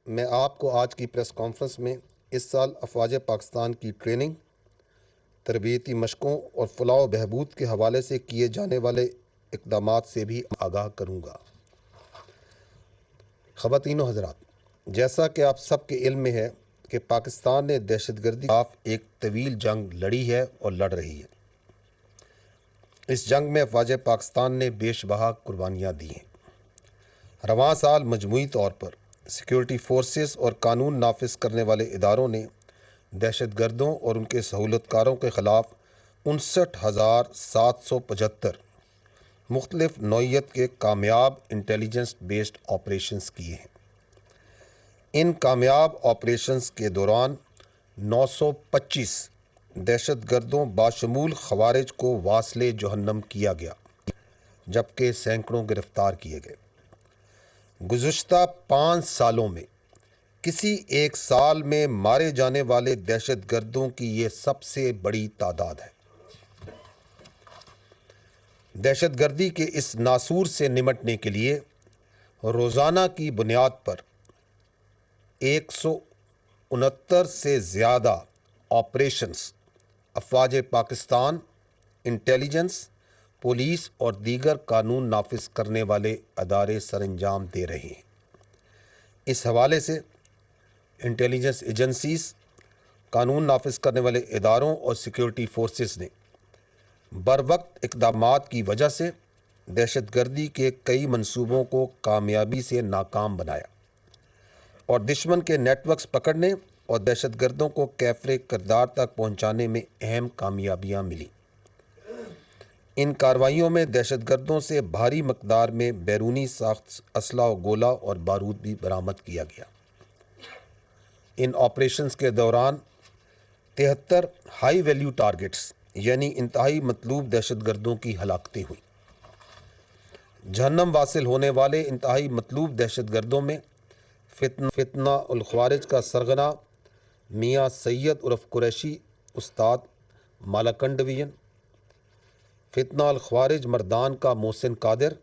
میں آپ کو آج کی پریس کانفرنس میں اس سال افواج پاکستان کی ٹریننگ، تربیتی مشقوں اور فلاح و بہبود کے حوالے سے کیے جانے والے اقدامات سے بھی آگاہ کروں گا۔ خواتین و حضرات، جیسا کہ آپ سب کے علم میں ہے کہ پاکستان نے دہشت گردی کے خلاف ایک طویل جنگ لڑی ہے اور لڑ رہی ہے۔ اس جنگ میں افواج پاکستان نے بیش بہا قربانیاں دی ہیں۔ رواں سال مجموعی طور پر سیکیورٹی فورسز اور قانون نافذ کرنے والے اداروں نے دہشت گردوں اور ان کے سہولت کاروں کے خلاف 59,775 مختلف نوعیت کے کامیاب انٹیلیجنس بیسڈ آپریشنز کیے ہیں۔ ان کامیاب آپریشنز کے دوران 925 دہشت گردوں باشمول خوارج کو واصل جہنم کیا گیا، جبکہ سینکڑوں گرفتار کیے گئے۔ گزشتہ 5 سالوں میں کسی ایک سال میں مارے جانے والے دہشت گردوں کی یہ سب سے بڑی تعداد ہے۔ دہشت گردی کے اس ناسور سے نمٹنے کے لیے روزانہ کی بنیاد پر 169 سے زیادہ آپریشنز افواج پاکستان، انٹیلیجنس، پولیس اور دیگر قانون نافذ کرنے والے ادارے سر انجام دے رہے ہیں۔ اس حوالے سے انٹیلیجنس ایجنسیز، قانون نافذ کرنے والے اداروں اور سیکیورٹی فورسز نے بروقت اقدامات کی وجہ سے دہشت گردی کے کئی منصوبوں کو کامیابی سے ناکام بنایا اور دشمن کے نیٹ ورکس پکڑنے اور دہشت گردوں کو کیفر کردار تک پہنچانے میں اہم کامیابیاں ملیں۔ ان کارروائیوں میں دہشت گردوں سے بھاری مقدار میں بیرونی ساخت اسلحہ و گولہ اور بارود بھی برآمد کیا گیا۔ ان آپریشنز کے دوران 73 ہائی ویلیو ٹارگٹس یعنی انتہائی مطلوب دہشت گردوں کی ہلاکتیں ہوئیں۔ جہنم واصل ہونے والے انتہائی مطلوب دہشت گردوں میں فتنہ الخوارج کا سرغنہ میاں سید عرف قریشی استاد مالاکنڈ ڈویژن، فتنہ الخوارج مردان کا محسن قادر،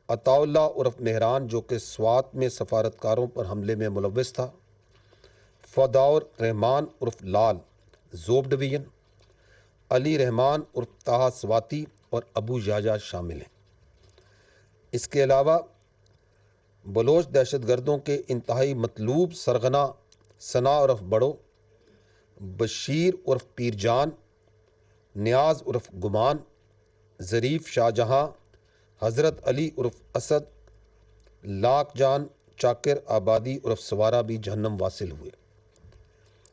عطا اللہ عرف مہران جو کہ سوات میں سفارتکاروں پر حملے میں ملوث تھا، فداور رحمان عرف لال زوب ڈویژن، علی رحمان عرف طہ سواتی اور ابو یحییٰ شامل ہیں۔ اس کے علاوہ بلوچ دہشت گردوں کے انتہائی مطلوب سرغنہ ثنا عرف بڑو، بشیر عرف پیر جان، نیاز عرف گمان، ظریف شاہ جہاں، حضرت علی عرف اسد، لاکھ جان چاکر آبادی عرف سوارہ بھی جہنم واصل ہوئے۔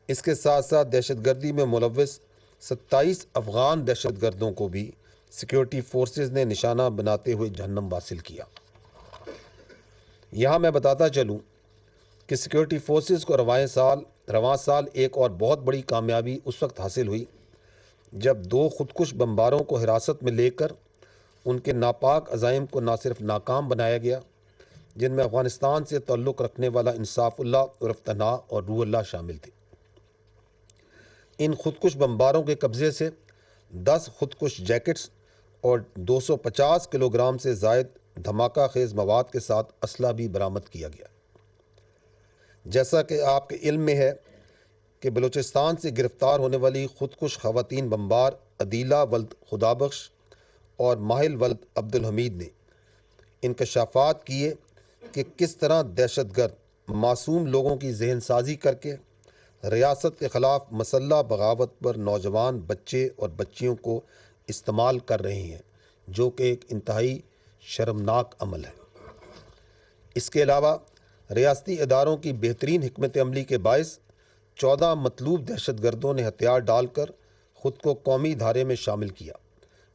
اس کے ساتھ ساتھ دہشت گردی میں ملوث 27 افغان دہشت گردوں کو بھی سیکیورٹی فورسز نے نشانہ بناتے ہوئے جہنم واصل کیا۔ یہاں میں بتاتا چلوں کہ سیکیورٹی فورسز کو رواں سال ایک اور بہت بڑی کامیابی اس وقت حاصل ہوئی جب 2 خودکش بمباروں کو حراست میں لے کر ان کے ناپاک عزائم کو نہ صرف ناکام بنایا گیا، جن میں افغانستان سے تعلق رکھنے والا انصاف اللہ عرف تنہا اور روح اللہ شامل تھے۔ ان خودکش بمباروں کے قبضے سے 10 خودکش جیکٹس اور 250 کلو گرام سے زائد دھماکہ خیز مواد کے ساتھ اسلحہ بھی برآمد کیا گیا۔ جیسا کہ آپ کے علم میں ہے کہ بلوچستان سے گرفتار ہونے والی خودکش خواتین بمبار عدیلہ ولد خدابخش اور ماہل ولد عبدالحمید نے انکشافات کیے کہ کس طرح دہشت گرد معصوم لوگوں کی ذہن سازی کر کے ریاست کے خلاف مسلح بغاوت پر نوجوان بچے اور بچیوں کو استعمال کر رہے ہیں، جو کہ ایک انتہائی شرمناک عمل ہے۔ اس کے علاوہ ریاستی اداروں کی بہترین حکمت عملی کے باعث 14 مطلوب دہشت گردوں نے ہتھیار ڈال کر خود کو قومی دھارے میں شامل کیا،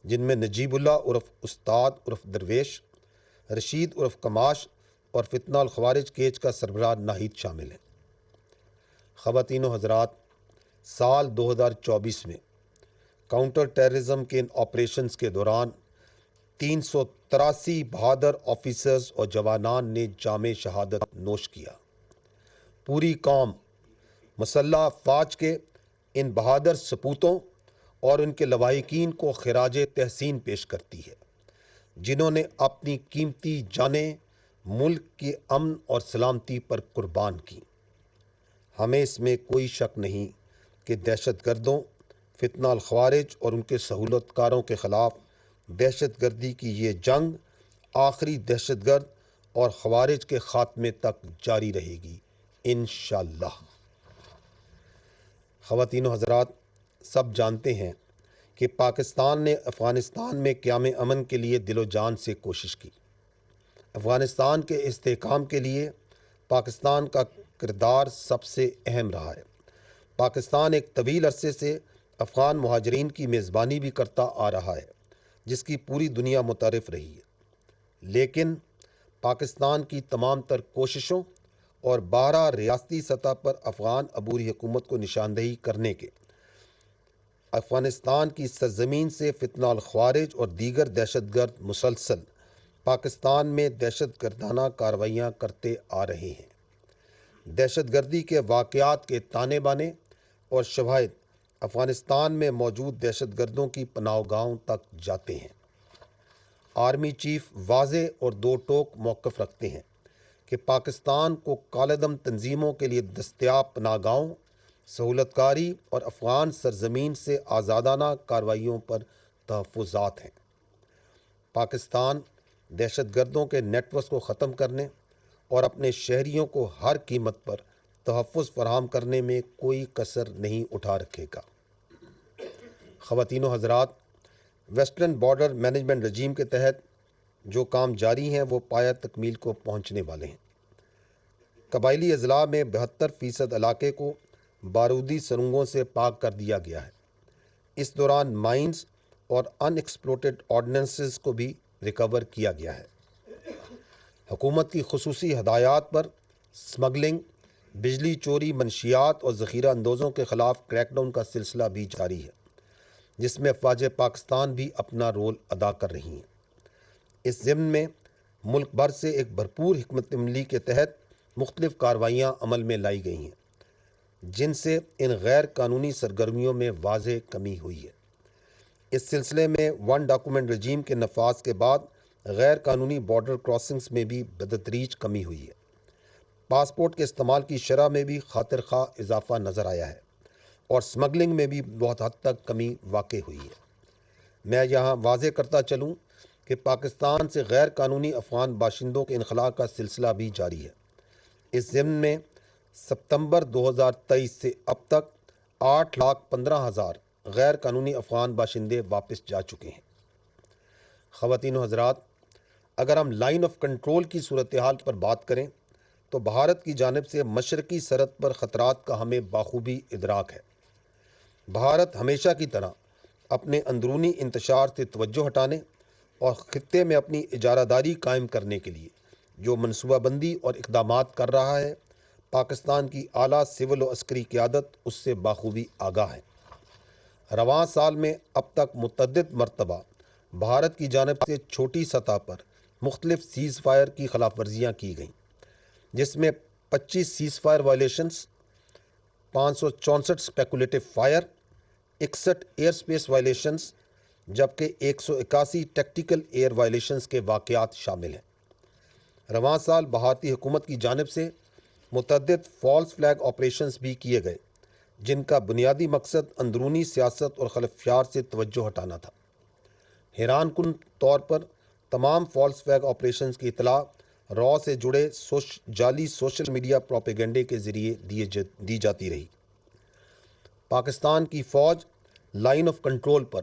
جن میں نجیب اللہ عرف استاد عرف درویش، رشید عرف کماش اور فتنہ الخوارج کیچ کا سربراہ ناہید شامل ہیں۔ خواتین و حضرات، سال 2024 میں کاؤنٹر ٹیررزم کے ان آپریشنز کے دوران 383 بہادر آفیسرز اور جوانان نے جام شہادت نوش کیا۔ پوری قوم مسلح افواج کے ان بہادر سپوتوں اور ان کے لواحقین کو خراج تحسین پیش کرتی ہے، جنہوں نے اپنی قیمتی جانیں، ملک کی امن اور سلامتی پر قربان کی۔ ہمیں اس میں کوئی شک نہیں کہ دہشت گردوں، فتنہ الخوارج اور ان کے سہولت کاروں کے خلاف دہشت گردی کی یہ جنگ آخری دہشت گرد اور خوارج کے خاتمے تک جاری رہے گی انشاءاللہ۔ خواتین و حضرات، سب جانتے ہیں کہ پاکستان نے افغانستان میں قیام امن کے لیے دل و جان سے کوشش کی۔ افغانستان کے استحکام کے لیے پاکستان کا کردار سب سے اہم رہا ہے۔ پاکستان ایک طویل عرصے سے افغان مہاجرین کی میزبانی بھی کرتا آ رہا ہے، جس کی پوری دنیا متعارف رہی ہے۔ لیکن پاکستان کی تمام تر کوششوں اور 12 ریاستی سطح پر افغان عبوری حکومت کو نشاندہی کرنے کے افغانستان کی سرزمین سے فتنہ الخوارج اور دیگر دہشت گرد مسلسل پاکستان میں دہشت گردانہ کارروائیاں کرتے آ رہے ہیں۔ دہشت گردی کے واقعات کے تانے بانے اور شواہد افغانستان میں موجود دہشت گردوں کی پناہ گاہوں تک جاتے ہیں۔ آرمی چیف واضح اور دو ٹوک موقف رکھتے ہیں کہ پاکستان کو کالعدم تنظیموں کے لیے دستیاب پناہ گاہوں، سہولت کاری اور افغان سرزمین سے آزادانہ کارروائیوں پر تحفظات ہیں۔ پاکستان دہشت گردوں کے نیٹ ورکس کو ختم کرنے اور اپنے شہریوں کو ہر قیمت پر تحفظ فراہم کرنے میں کوئی کسر نہیں اٹھا رکھے گا۔ خواتین و حضرات، ویسٹرن بارڈر مینجمنٹ رجیم کے تحت جو کام جاری ہیں وہ پایہ تکمیل کو پہنچنے والے ہیں۔ قبائلی اضلاع میں 72% علاقے کو بارودی سرنگوں سے پاک کر دیا گیا ہے۔ اس دوران مائنز اور ان ایکسپلوٹڈ آرڈیننسز کو بھی ریکور کیا گیا ہے۔ حکومت کی خصوصی ہدایات پر سمگلنگ، بجلی چوری، منشیات اور ذخیرہ اندوزوں کے خلاف کریک ڈاؤن کا سلسلہ بھی جاری ہے، جس میں افواج پاکستان بھی اپنا رول ادا کر رہی ہیں۔ اس ضمن میں ملک بھر سے ایک بھرپور حکمت عملی کے تحت مختلف کارروائیاں عمل میں لائی گئی ہیں، جن سے ان غیر قانونی سرگرمیوں میں واضح کمی ہوئی ہے۔ اس سلسلے میں ون ڈاکومنٹ رجیم کے نفاذ کے بعد غیر قانونی بارڈر کراسنگز میں بھی بتدریج کمی ہوئی ہے۔ پاسپورٹ کے استعمال کی شرح میں بھی خاطر خواہ اضافہ نظر آیا ہے اور سمگلنگ میں بھی بہت حد تک کمی واقع ہوئی ہے۔ میں یہاں واضح کرتا چلوں کہ پاکستان سے غیر قانونی افغان باشندوں کے انخلاء کا سلسلہ بھی جاری ہے۔ اس ضمن میں ستمبر 2023 سے اب تک 8,15,000 غیر قانونی افغان باشندے واپس جا چکے ہیں۔ خواتین و حضرات، اگر ہم لائن آف کنٹرول کی صورتحال پر بات کریں تو بھارت کی جانب سے مشرقی سرحد پر خطرات کا ہمیں بخوبی ادراک ہے۔ بھارت ہمیشہ کی طرح اپنے اندرونی انتشار سے توجہ ہٹانے اور خطے میں اپنی اجارہ داری قائم کرنے کے لیے جو منصوبہ بندی اور اقدامات کر رہا ہے، پاکستان کی اعلیٰ سول و عسکری قیادت اس سے بخوبی آگاہ ہے۔ رواں سال میں اب تک متعدد مرتبہ بھارت کی جانب سے چھوٹی سطح پر مختلف سیز فائر کی خلاف ورزیاں کی گئیں، جس میں 25 cease fire violations, 564 speculative fire, 61 air space violations, جبکہ 181 ٹیکٹیکل ایئر وائلیشنز کے واقعات شامل ہیں۔ رواں سال بھارتی حکومت کی جانب سے متعدد فالس فلیگ آپریشنز بھی کیے گئے، جن کا بنیادی مقصد اندرونی سیاست اور خلفشار سے توجہ ہٹانا تھا۔ حیران کن طور پر تمام فالس فلیگ آپریشنز کی اطلاع را سے جڑے جعلی سوشل میڈیا پروپیگنڈے کے ذریعے دی جاتی رہی۔ پاکستان کی فوج لائن آف کنٹرول پر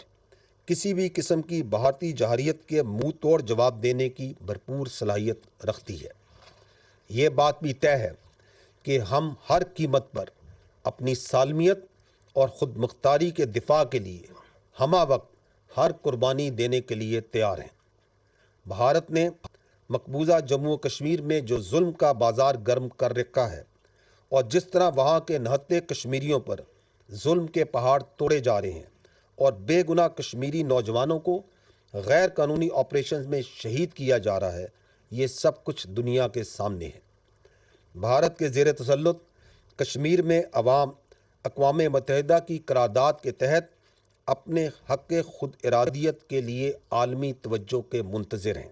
کسی بھی قسم کی بھارتی جارحیت کے منہ توڑ جواب دینے کی بھرپور صلاحیت رکھتی ہے۔ یہ بات بھی طے ہے کہ ہم ہر قیمت پر اپنی سالمیت اور خود مختاری کے دفاع کے لیے ہمہ وقت ہر قربانی دینے کے لیے تیار ہیں۔ بھارت نے مقبوضہ جموں و کشمیر میں جو ظلم کا بازار گرم کر رکھا ہے اور جس طرح وہاں کے نہتے کشمیریوں پر ظلم کے پہاڑ توڑے جا رہے ہیں اور بے گناہ کشمیری نوجوانوں کو غیر قانونی آپریشنز میں شہید کیا جا رہا ہے، یہ سب کچھ دنیا کے سامنے ہے۔ بھارت کے زیر تسلط کشمیر میں عوام اقوام متحدہ کی قرارداد کے تحت اپنے حق خود ارادیت کے لیے عالمی توجہ کے منتظر ہیں۔